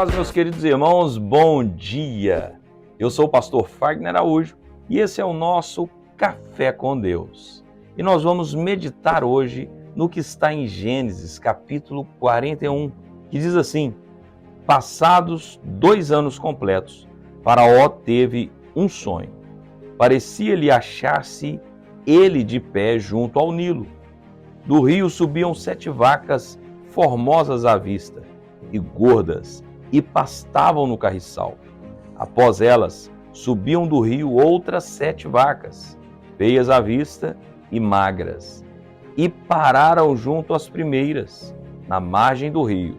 paz, meus queridos irmãos, bom dia! Eu sou o pastor Fagner Araújo e esse é o nosso Café com Deus. E nós vamos meditar hoje no que está em Gênesis, capítulo 41, que diz assim: passados 2 anos completos, Faraó teve um sonho. Parecia-lhe achar-se ele de pé junto ao Nilo. Do rio subiam 7 vacas formosas à vista e gordas, e pastavam no carriçal. Após elas, subiam do rio outras 7 vacas, feias à vista e magras, e pararam junto às primeiras, na margem do rio.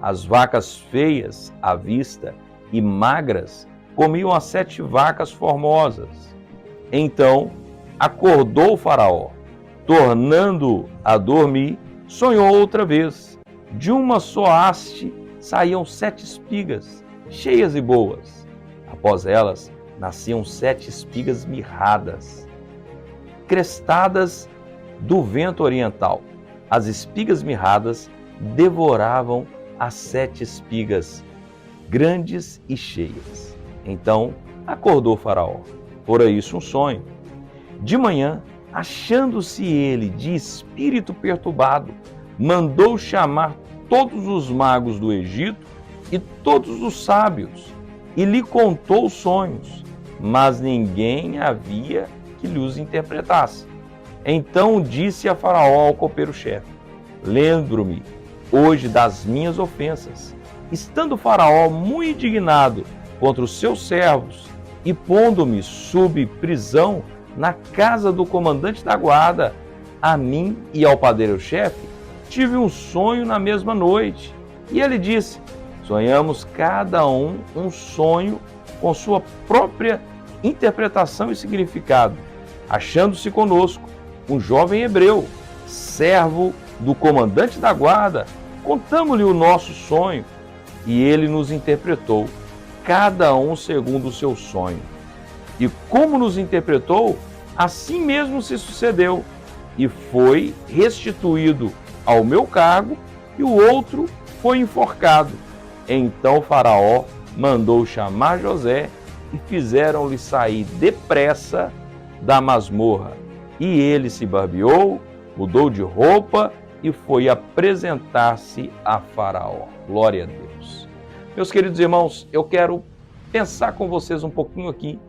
As vacas feias à vista e magras comiam as 7 vacas formosas. Então acordou o Faraó, tornando a dormir, sonhou outra vez. De uma só haste saíam 7 espigas, cheias e boas. Após elas, nasciam 7 espigas mirradas, crestadas do vento oriental. As espigas mirradas devoravam as 7 espigas, grandes e cheias. Então acordou o Faraó. Fora isso um sonho. De manhã, achando-se ele de espírito perturbado, mandou chamar todos os magos do Egito e todos os sábios, e lhe contou os sonhos, mas ninguém havia que lhe os interpretasse. Então disse a Faraó ao copeiro-chefe: lembro-me hoje das minhas ofensas. Estando Faraó muito indignado contra os seus servos e pondo-me sob prisão na casa do comandante da guarda, a mim e ao padeiro-chefe, tive um sonho na mesma noite. E ele disse: sonhamos cada um sonho com sua própria interpretação e significado. Achando-se conosco um jovem hebreu, servo do comandante da guarda, contamos-lhe o nosso sonho, e ele nos interpretou, cada um segundo o seu sonho. E como nos interpretou, assim mesmo se sucedeu, e foi restituído ao meu cargo, e o outro foi enforcado. Então Faraó mandou chamar José, e fizeram-lhe sair depressa da masmorra. E ele se barbeou, mudou de roupa, e foi apresentar-se a Faraó. Glória a Deus. Meus queridos irmãos, eu quero pensar com vocês um pouquinho aqui,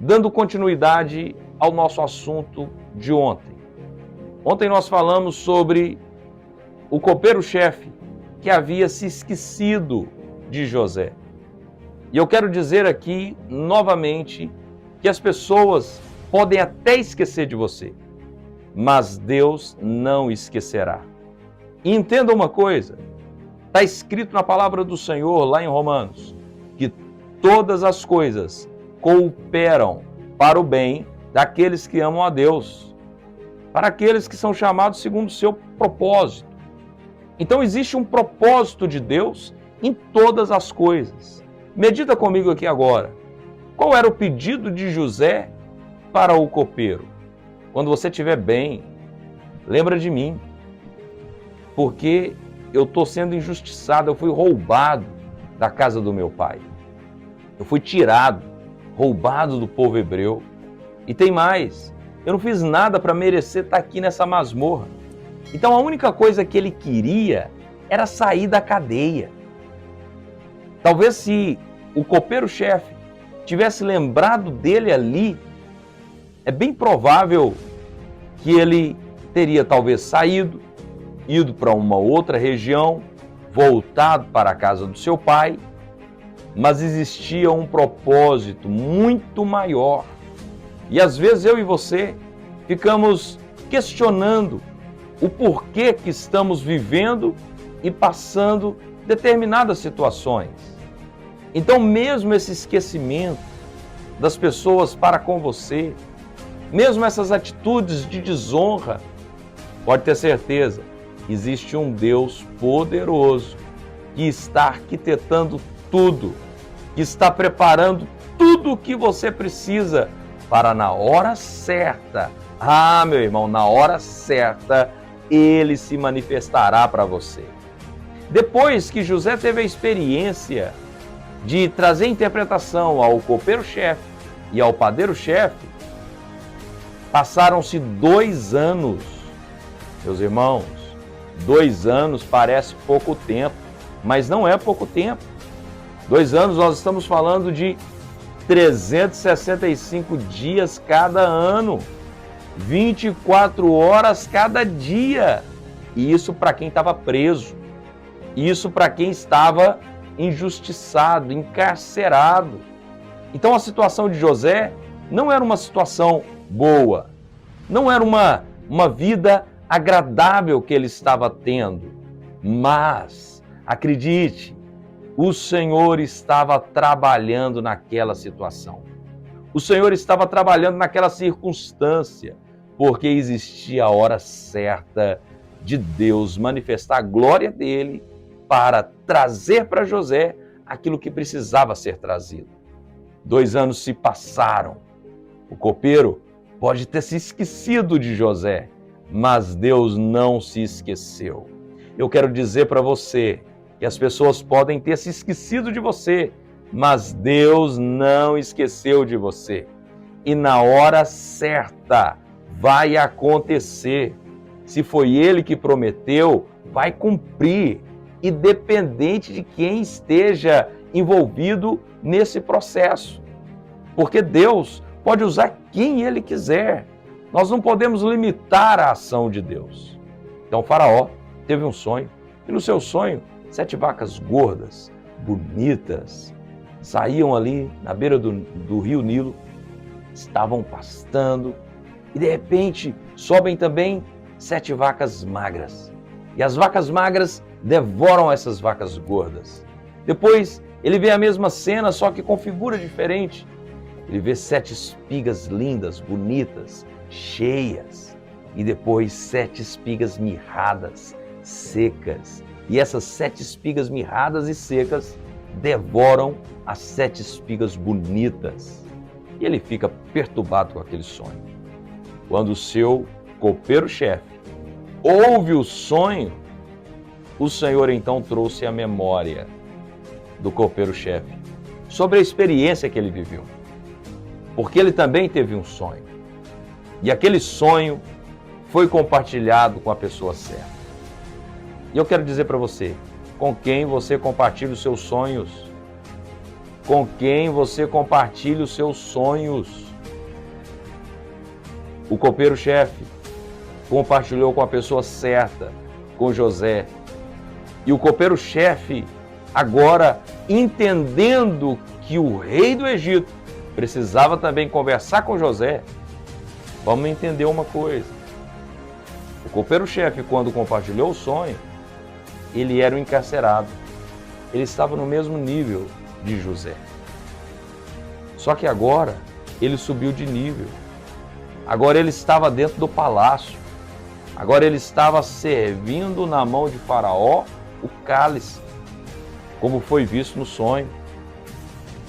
dando continuidade ao nosso assunto de ontem. Ontem nós falamos sobre o copeiro-chefe que havia se esquecido de José. E eu quero dizer aqui novamente que as pessoas podem até esquecer de você, mas Deus não esquecerá. E entenda uma coisa, está escrito na palavra do Senhor lá em Romanos, que todas as coisas cooperam para o bem daqueles que amam a Deus, para aqueles que são chamados segundo o seu propósito. Então existe um propósito de Deus em todas as coisas. Medita comigo aqui agora. Qual era o pedido de José para o copeiro? Quando você estiver bem, lembra de mim, porque eu estou sendo injustiçado, eu fui roubado da casa do meu pai. Eu fui tirado, roubado do povo hebreu. E tem mais, eu não fiz nada para merecer estar aqui nessa masmorra. Então a única coisa que ele queria era sair da cadeia. Talvez se o copeiro-chefe tivesse lembrado dele ali, é bem provável que ele teria talvez saído, ido para uma outra região, voltado para a casa do seu pai, mas existia um propósito muito maior. E às vezes eu e você ficamos questionando o porquê que estamos vivendo e passando determinadas situações. Então, mesmo esse esquecimento das pessoas para com você, mesmo essas atitudes de desonra, pode ter certeza, existe um Deus poderoso que está arquitetando tudo, que está preparando tudo o que você precisa para na hora certa. Meu irmão, na hora certa, Ele se manifestará para você. Depois que José teve a experiência de trazer interpretação ao copeiro-chefe e ao padeiro-chefe, passaram-se 2 anos. Meus irmãos, 2 anos parece pouco tempo, mas não é pouco tempo. 2 anos nós estamos falando de 365 dias cada ano, 24 horas cada dia. E isso para quem estava preso, isso para quem estava injustiçado, encarcerado. Então a situação de José não era uma situação boa, não era uma vida agradável que ele estava tendo, mas, acredite, o Senhor estava trabalhando naquela situação. O Senhor estava trabalhando naquela circunstância, porque existia a hora certa de Deus manifestar a glória dele para trazer para José aquilo que precisava ser trazido. 2 anos se passaram. O copeiro pode ter se esquecido de José, mas Deus não se esqueceu. Eu quero dizer para você que as pessoas podem ter se esquecido de você, mas Deus não esqueceu de você. E na hora certa vai acontecer. Se foi Ele que prometeu, vai cumprir, independente de quem esteja envolvido nesse processo. Porque Deus pode usar quem Ele quiser. Nós não podemos limitar a ação de Deus. Então Faraó teve um sonho, e no seu sonho, 7 vacas gordas, bonitas, saíam ali na beira do rio Nilo, estavam pastando, e de repente sobem também 7 vacas magras. E as vacas magras devoram essas vacas gordas. Depois ele vê a mesma cena, só que com figura diferente. Ele vê 7 espigas lindas, bonitas, cheias. E depois 7 espigas mirradas, secas. E essas 7 espigas mirradas e secas devoram as 7 espigas bonitas. E ele fica perturbado com aquele sonho. Quando o seu copeiro-chefe ouve o sonho, o Senhor então trouxe a memória do copeiro-chefe sobre a experiência que ele viveu. Porque ele também teve um sonho. E aquele sonho foi compartilhado com a pessoa certa. E eu quero dizer para você, com quem você compartilha os seus sonhos? Com quem você compartilha os seus sonhos? O copeiro-chefe compartilhou com a pessoa certa, com José. E o copeiro-chefe, agora entendendo que o rei do Egito precisava também conversar com José, vamos entender uma coisa. O copeiro-chefe, quando compartilhou o sonho, ele era um encarcerado. Ele estava no mesmo nível de José. Só que agora ele subiu de nível. Agora ele estava dentro do palácio. Agora ele estava servindo na mão de Faraó o cálice, como foi visto no sonho.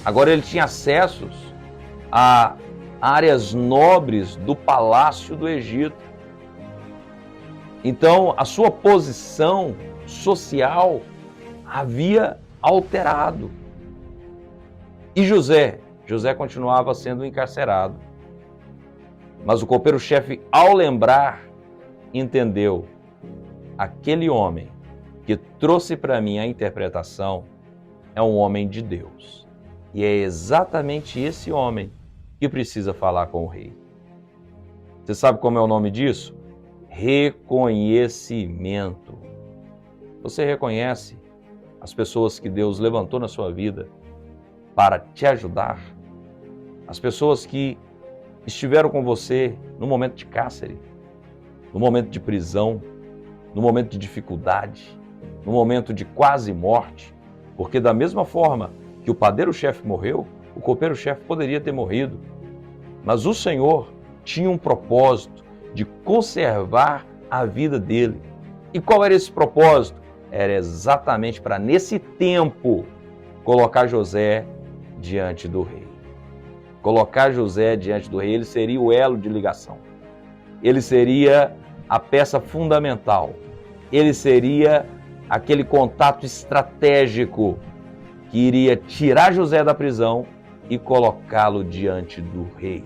Agora ele tinha acessos a áreas nobres do palácio do Egito. Então, a sua posição social havia alterado. E José continuava sendo encarcerado. Mas o copeiro-chefe, ao lembrar, entendeu: aquele homem que trouxe para mim a interpretação é um homem de Deus. E é exatamente esse homem que precisa falar com o rei. Você sabe como é o nome disso? Reconhecimento. Você reconhece as pessoas que Deus levantou na sua vida para te ajudar? As pessoas que estiveram com você no momento de cárcere, no momento de prisão, no momento de dificuldade, no momento de quase morte, porque da mesma forma que o padeiro-chefe morreu, o copeiro-chefe poderia ter morrido, mas o Senhor tinha um propósito de conservar a vida dele. E qual era esse propósito? Era exatamente para, nesse tempo, colocar José diante do rei. Colocar José diante do rei, ele seria o elo de ligação. Ele seria a peça fundamental. Ele seria aquele contato estratégico que iria tirar José da prisão e colocá-lo diante do rei.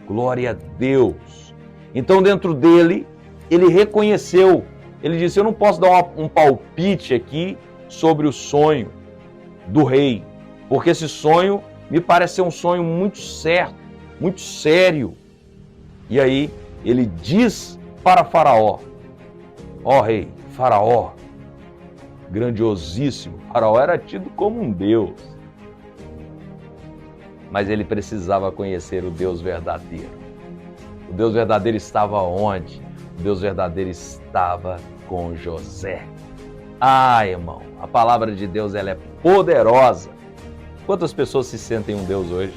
Glória a Deus! Então, dentro dele, ele reconheceu, ele disse: eu não posso dar um palpite aqui sobre o sonho do rei, porque esse sonho me parece ser um sonho muito certo, muito sério. E aí ele diz para Faraó: ó rei, Faraó, grandiosíssimo, Faraó era tido como um deus, mas ele precisava conhecer o Deus verdadeiro. O Deus verdadeiro estava onde? O Deus verdadeiro estava com José. Ah, irmão, a palavra de Deus, ela é poderosa. Quantas pessoas se sentem um Deus hoje?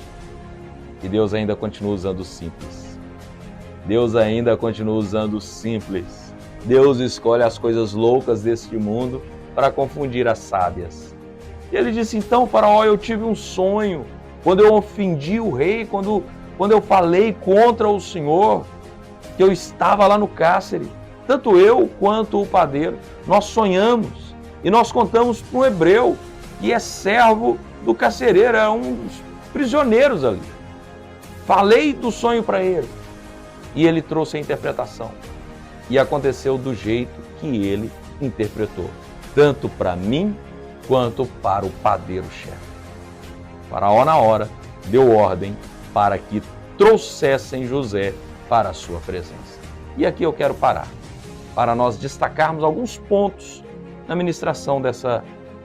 E Deus ainda continua usando o simples. Deus ainda continua usando o simples. Deus escolhe as coisas loucas deste mundo para confundir as sábias. E ele disse: então, Faraó, eu tive um sonho. Quando eu ofendi o rei, quando eu falei contra o Senhor, que eu estava lá no cárcere, tanto eu quanto o padeiro, nós sonhamos e nós contamos para um hebreu que é servo do carcereiro, é um dos prisioneiros ali. Falei do sonho para ele e ele trouxe a interpretação. E aconteceu do jeito que ele interpretou, tanto para mim quanto para o padeiro-chefe. Faraó, na hora, deu ordem para que trouxessem José para a sua presença. E aqui eu quero parar, para nós destacarmos alguns pontos na ministração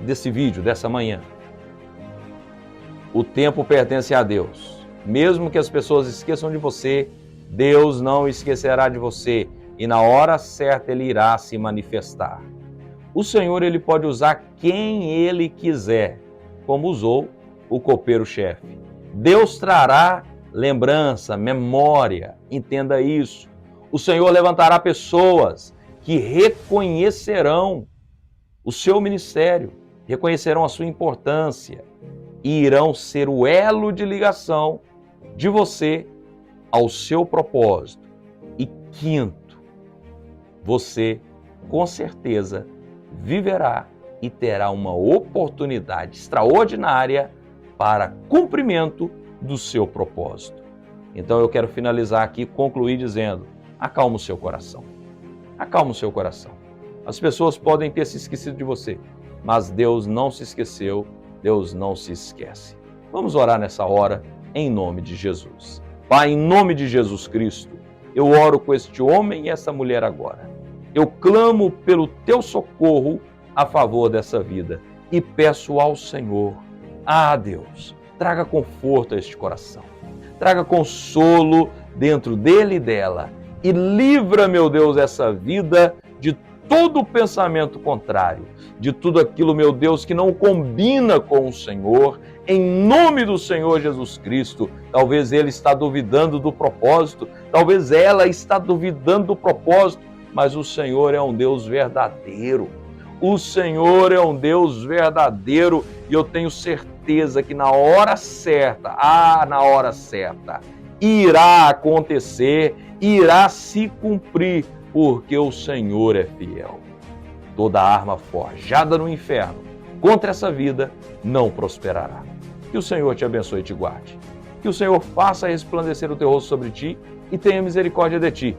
desse vídeo, dessa manhã. O tempo pertence a Deus. Mesmo que as pessoas esqueçam de você, Deus não esquecerá de você e na hora certa Ele irá se manifestar. O Senhor, Ele pode usar quem Ele quiser, como usou o copeiro-chefe. Deus trará lembrança, memória, entenda isso. O Senhor levantará pessoas que reconhecerão o seu ministério, reconhecerão a sua importância e irão ser o elo de ligação de você ao seu propósito. E quinto, você com certeza viverá e terá uma oportunidade extraordinária para cumprimento do seu propósito. Então eu quero finalizar aqui, concluir dizendo: acalma o seu coração. Acalma o seu coração. As pessoas podem ter se esquecido de você, mas Deus não se esqueceu, Deus não se esquece. Vamos orar nessa hora, em nome de Jesus. Pai, em nome de Jesus Cristo, eu oro com este homem e essa mulher agora. Eu clamo pelo teu socorro a favor dessa vida e peço ao Senhor: Deus, traga conforto a este coração, traga consolo dentro dele e dela e livra, meu Deus, essa vida de todo pensamento contrário, de tudo aquilo, meu Deus, que não combina com o Senhor, em nome do Senhor Jesus Cristo. Talvez ele está duvidando do propósito, talvez ela está duvidando do propósito, mas o Senhor é um Deus verdadeiro. O Senhor é um Deus verdadeiro e eu tenho certeza que na hora certa, irá acontecer, irá se cumprir, porque o Senhor é fiel. Toda arma forjada no inferno contra essa vida não prosperará. Que o Senhor te abençoe e te guarde. Que o Senhor faça resplandecer o teu rosto sobre ti e tenha misericórdia de ti.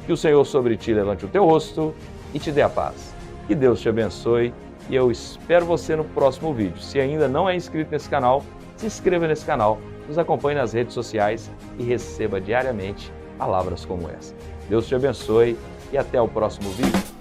Que o Senhor sobre ti levante o teu rosto e te dê a paz. Que Deus te abençoe e eu espero você no próximo vídeo. Se ainda não é inscrito nesse canal, se inscreva nesse canal, nos acompanhe nas redes sociais e receba diariamente palavras como essa. Deus te abençoe e até o próximo vídeo.